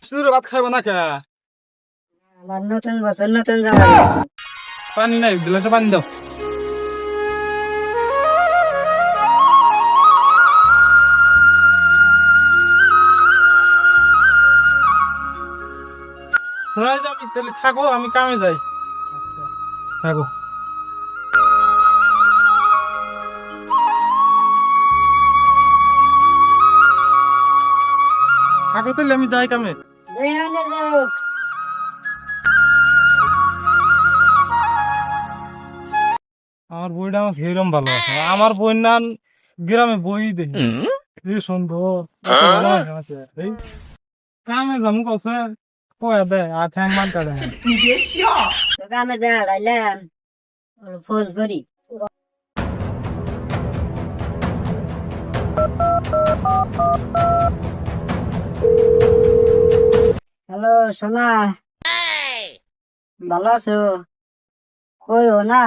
শুরু ভাত খাইব না কে? আমার নতুন বছর নতুন জামা। পানি নাই, গ্লাসে পানি দাও। আমি তাহলে থাকো, আমি কামে যাই। থাকো। থাকো তাহলে আমি যাই কামে। আমার বইটা আমার সেরকম ভালো আছে। আমার বই না গ্রামে বই দেখি কি সুন্দর কত ভালোবাসা আছে। এই কামে যাবো কছে কয়া দে আর ঠ্যাং মান কাটে। তোকে আমি দেখাইলাম ফোন করি। হ্যালো সোনা, ভালো আছো? কই ও না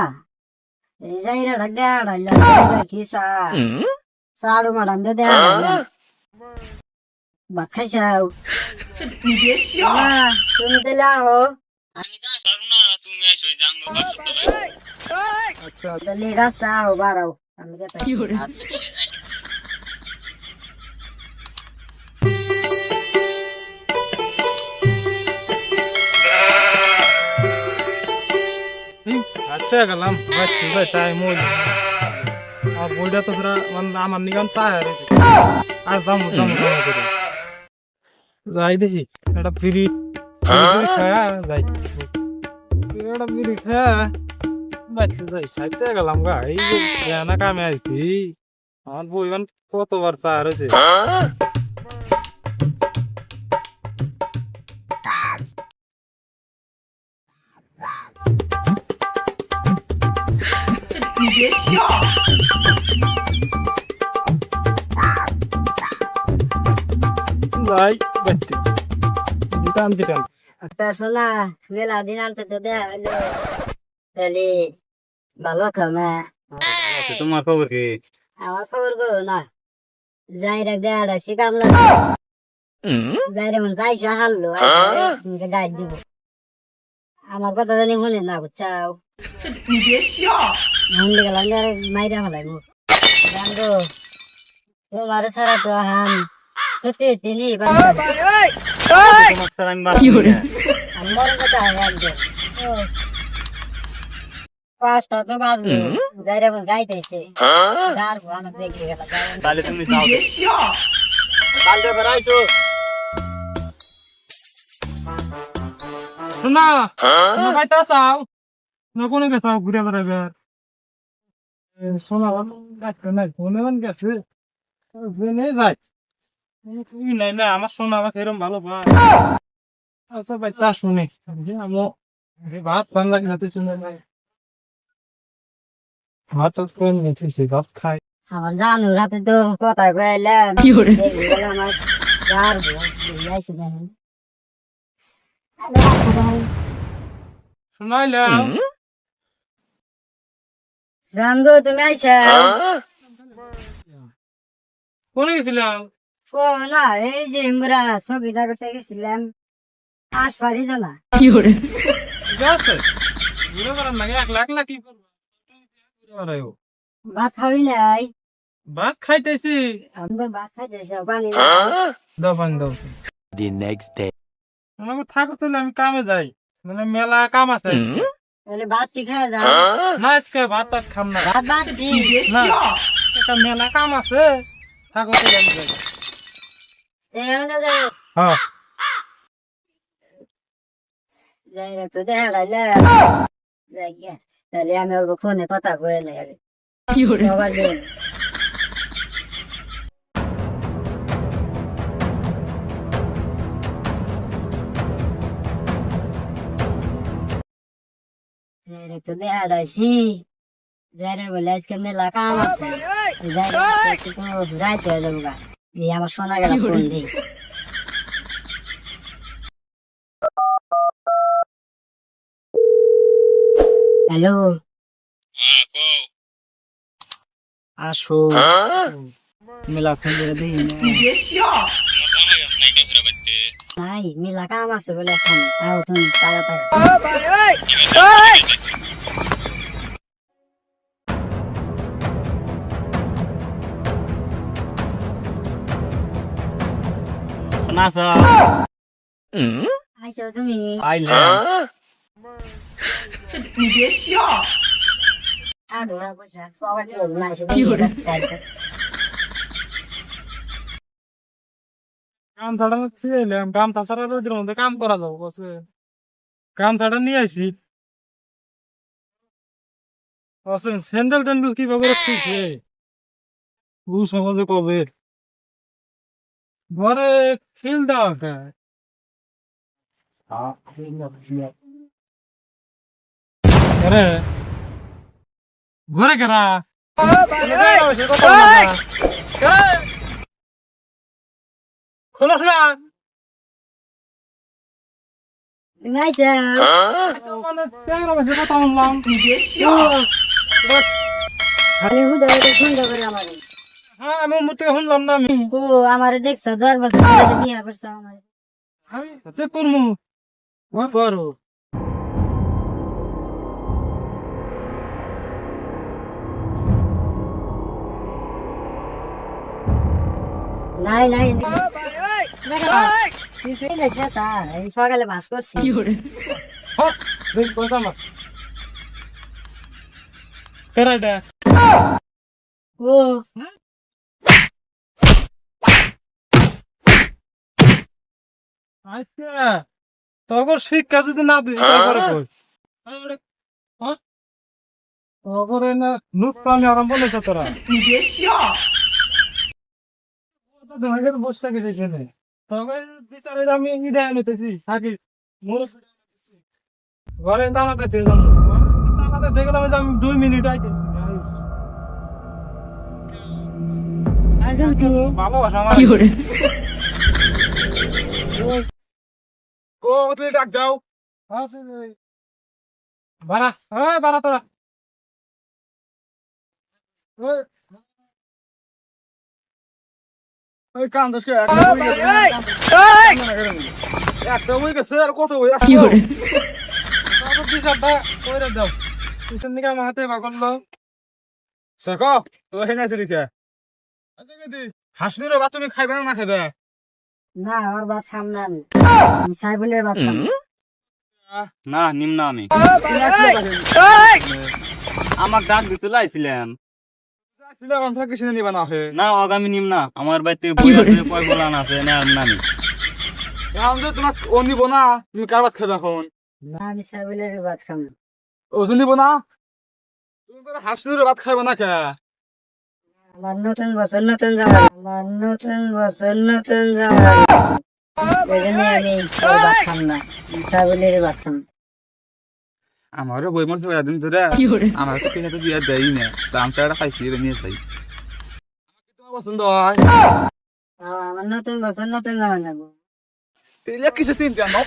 এই যাইরা ডাক দেখাইলাম কি চাড়ু মারান দে দেখাইলাম। ভাত খাইছাও? না, তুমি তাহলে আহো। আচ্ছা তাহলে রাস্তা আহো, বাড়াও আমি আচ্ছা গেলাম তাই মই আর বইটা তো মানে আমার নিগান চায় আর যাবো যাবো যাবো করে যাই দেখি একটা বিড়ি খায়া যাই একটা বিড়ি খায়া বাড়িতে যাই সাইতে গেলাম গা এই যে না কামে আইছি আমার বই কতবার চা রয়েছে যাই বাড়িতে টানতে টানতে আচ্ছা শোনা, মেলা দিন আনতে তো দেখা হইলো, তাহলে ভালো খাও না? তোমার খবর কি? আমার খবর করো না, যাই রাখ দেখা রাখছি কামলা যাই রে মন যাইসা হারলো তুমি গাইড দিব। আমার কথা জানি মনে না বুঝছাও, মনে গেলাম মাইরা ফেলাই মুখ জানবো তোমার ছাড়া তো হাম সত্যি তিনি আমার কথা একদম পাঁচটা তো বাজলো, যাই রে মন গাইতেছে গাড়বো আমার দেখে গেল। তাহলে তুমি যাও কালকে বেড়াইছো শোনা শোনা পাইতা চাও না কোনে গেছাও ঘুরে বেড়াবে শোনা গাছটা নাই ফোনে মান গেছে জেনে যাই তুই নাই না আমার শোনা আমাকে এরকম ভালো পায় আচ্ছা ভাই তা শুনে আমি ভাত পান লাগে হাতে শুনে নাই ভাত করে নিতেছি ভাত খাই আমার জানু রাতে তো কথা কইলাম আমার গাড়বো যাইছে দেখেন শোনাইলাম জানগো তুমি আইসা কোনে গেছিলাম ও না এই যে আমরা ছবিটা করতে গেছিলাম আস পারি তো না আছে ঘুরে বেড়ান লাগে এক লাখ লাখ কি করবো ঘুরে বেড়াইও ভাত খাবি নাই? ভাত খাইতেছি আমরা ভাত খাইতেছি পানি দাও পানি দাও The next day. আমাকে থাকো তাহলে আমি কামে যাই মানে মেলা কাম আছে তাহলে ভাত কি খাওয়া যায় না আজকে ভাত টাত খাম না ভাত বাড়ছি না একটা মেলা কাম আছে থাকো তাহলে আমি যাই হ্যাঁ যাই রে তো দেখা রাইলে যাই গে তাহলে আমি ওর ফোনে কথা কয়ে নাই আরে আবার দেন যাই রে তো দেখা রাইছি যাই রে বলে আজকে মেলা কাম আছে যাই রে তো রাইতে হয়ে যাবো গা এই আমার শোনা গেল ফোন দিই হ্যালো আসো মেলা ফোন করে দিই নাই মিলা কাম আছে বলে এখন আও তুমি তাড়াতাড়ি নাসা আইছো তুমি আইলে আরো বসা সবাই না এসে কি করে কাম ছাড়া ছিলাম কাম তাছাড়া রোদের মধ্যে কাম করা যাবো বসে কাম ছাড়া নিয়ে আসি বসেন স্যান্ডেল ট্যান্ডেল কিভাবে রাখছে ও সমাজে কবে ঘরে ফিল্ড আছে আরে ঘরে কেরা খোলস না তুমি আইছো মানে তেরা বসে কথা বললাম খালি হুদা ফোন করে আমারে হ্যাঁ আমি মুতে শুনলাম না আমি ও আমারে দেখছ 10 বছর ধরে বিয়া করছ আমারে আমি চেক করবো ও পারো নাই নাই কিছুই নাই তা এই সকালে বাস করছি হট দেখ কথা না কেরাটা ও আজকে তখন শিক্ষা যদি না দিস তারপরে কই তখন না নুকসানি আরম্ভ হয়েছে তোরা তোমাকে বসে থাকে সেখানে তখন বিচারে আমি ইডা নিতেছি থাকি ঘরে তালাতে দেখলাম তালাতে দেখলাম যে আমি 2 মিনিট আইতেছি ভালোবাসা আমার ও তুমি ডাক দাও বাড়া বাড়া তোরা ওই কান্দাস কে একটা বই গেছে আর কত বই কি করে বিচারটা কইরা দাও পিছন দিকে আমার হাতে বাগল শেখো তো হেনা চলি কে আচ্ছা কে দি হাসনুর বা তুমি খাইবে না খাইবে না আর ভাত খাম না আমি সাইবুলের ভাত খাম না নিম্ন আমি আমার ডাক দিছিল আইছিলাম ছিল আমি থাকি সিনে নিবা না হে না আগামী নিম্ন আমার বাড়িতে বই আছে পয় বলান আছে না নামি এখন যে তোমাক ও নিব না তুমি কার ভাত খাবে এখন না আমি সাইবুলের ভাত খাম ও নিব না তুমি করে হাসনুর ভাত খাইবে না কে আমার নতুন বছর নতুন জামা আমার নতুন বছর নতুন জামা ওই জন্য আমি ওর ভাত খাম না সাইবুলের ভাত খাম আমারও বই মারছে এদিন ধরে আমার তো কিনে তো দিয়ে দেয় না চামচাটা খাইছি এটা নিয়ে চাই তোমার পছন্দ হয় আমার নতুন বছর নতুন জামা নেবো তুই কিসে চিন্তা না